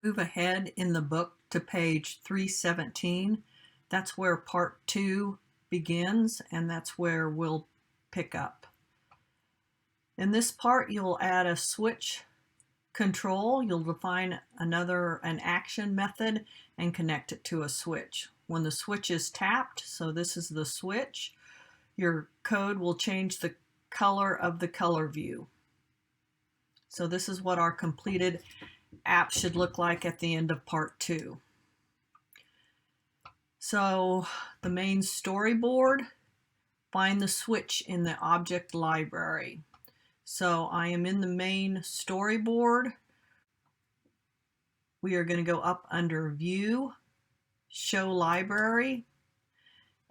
Move ahead in the book to page 317. That's where part 2 begins, and that's where we'll pick up. In this part, you'll add a switch control. You'll define an action method and connect it to a switch. When the switch is tapped, so this is the switch, your code will change the color of the color view. So this is what our completed app should look like at the end of part 2. So the main storyboard, find the switch in the object library. So I am in the main storyboard. We are going to go up under View, Show Library,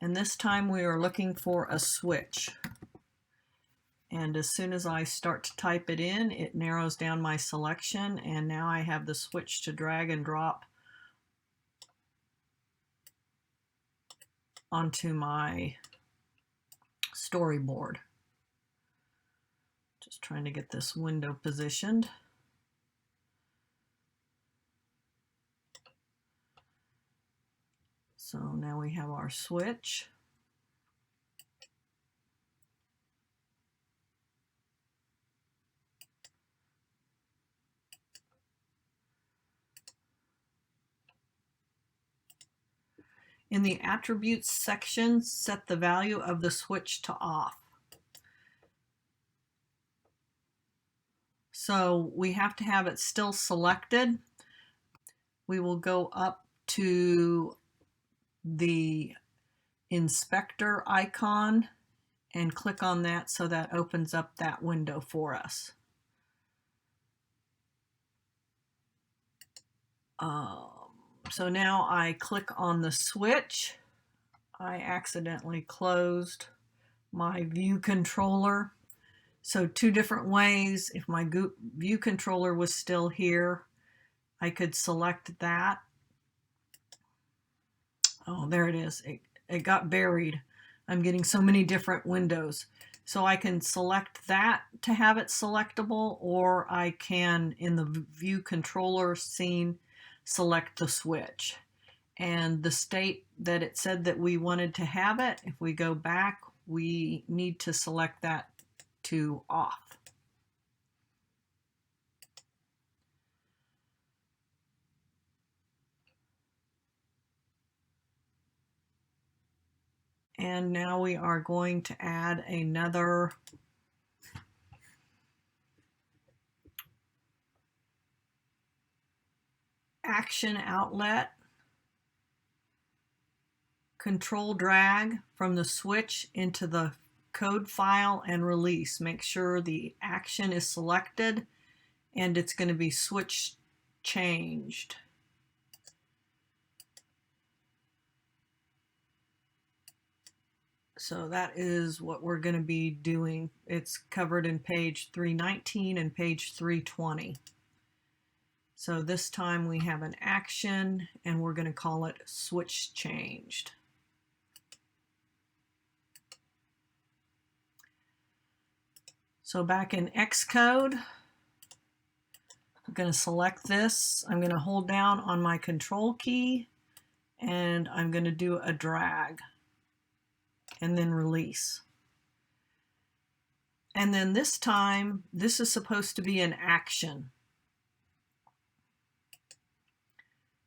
and this time we are looking for a switch. And as soon as I start to type it in, it narrows down my selection, and now I have the switch to drag and drop onto my storyboard. Just trying to get this window positioned. So now we have our switch. In the attributes section, set the value of the switch to off. So we have to have it still selected. We will go up to the inspector icon and click on that so that opens up that window for us. So now I click on the switch. I accidentally closed my view controller. So two different ways. If my view controller was still here, I could select that. Oh, there it is. It got buried. I'm getting so many different windows. So I can select that to have it selectable, or I can, in the view controller scene, select the switch. And the state that it said that we wanted to have it, if we go back, we need to select that to off. And now we are going to add another action outlet. Control drag from the switch into the code file and release. Make sure the action is selected and it's going to be switch changed. So that is what we're going to be doing. It's covered in page 319 and page 320. So this time we have an action and we're going to call it switch changed. So back in Xcode, I'm going to select this. I'm going to hold down on my control key and I'm going to do a drag and then release. And then this time, this is supposed to be an action,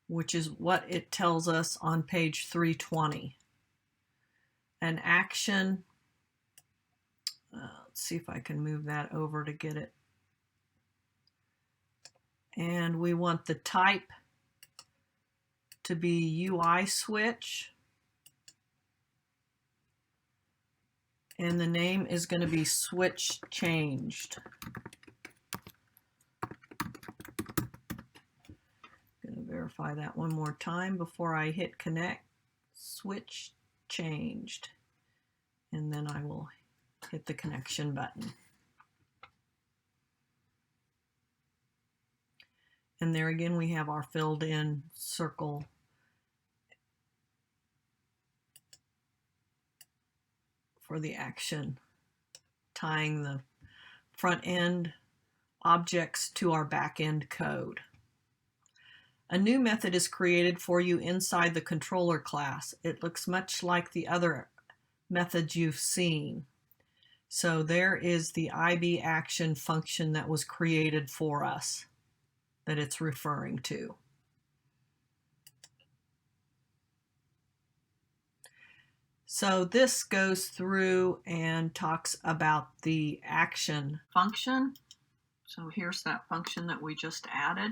which is what it tells us on page 320. An action, let's see if I can move that over to get it. And we want the type to be UI switch. And the name is going to be switch changed. I'm going to verify that one more time before I hit connect. Switch changed. And then I will hit the connection button. And there again we have our filled in circle for the action, tying the front end objects to our back end code. A new method is created for you inside the controller class. It looks much like the other methods you've seen. So there is the IB action function that was created for us that it's referring to. So this goes through and talks about the action function. So here's that function that we just added.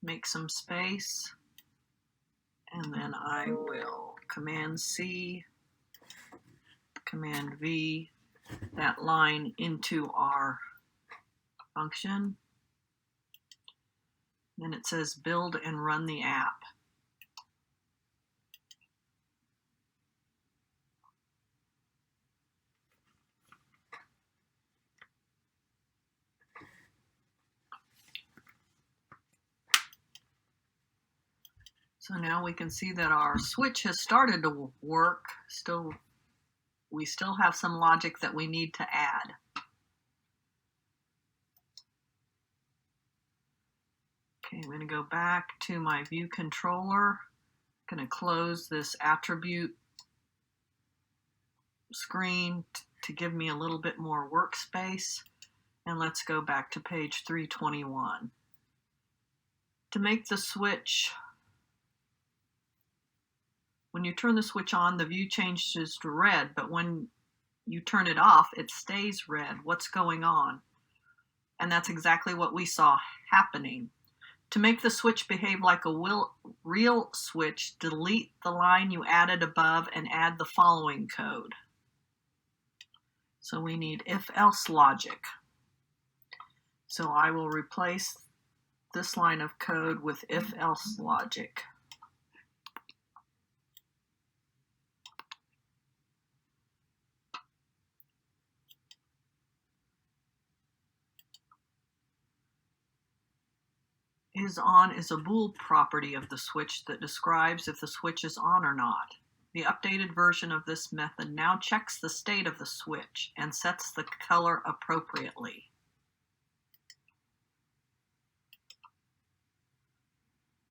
Make some space, and then I will Command C, Command V, that line into our function. Then it says build and run the app. So now we can see that our switch has started to work. We still have some logic that we need to add. Okay, I'm going to go back to my view controller. I'm going to close this attribute screen to give me a little bit more workspace. And let's go back to page 321. To make the switch, when you turn the switch on, the view changes to red, but when you turn it off, it stays red. What's going on? And that's exactly what we saw happening. To make the switch behave like a real switch, delete the line you added above and add the following code. So we need if-else logic. So I will replace this line of code with if-else logic. IsOn is a bool property of the switch that describes if the switch is on or not. The updated version of this method now checks the state of the switch and sets the color appropriately.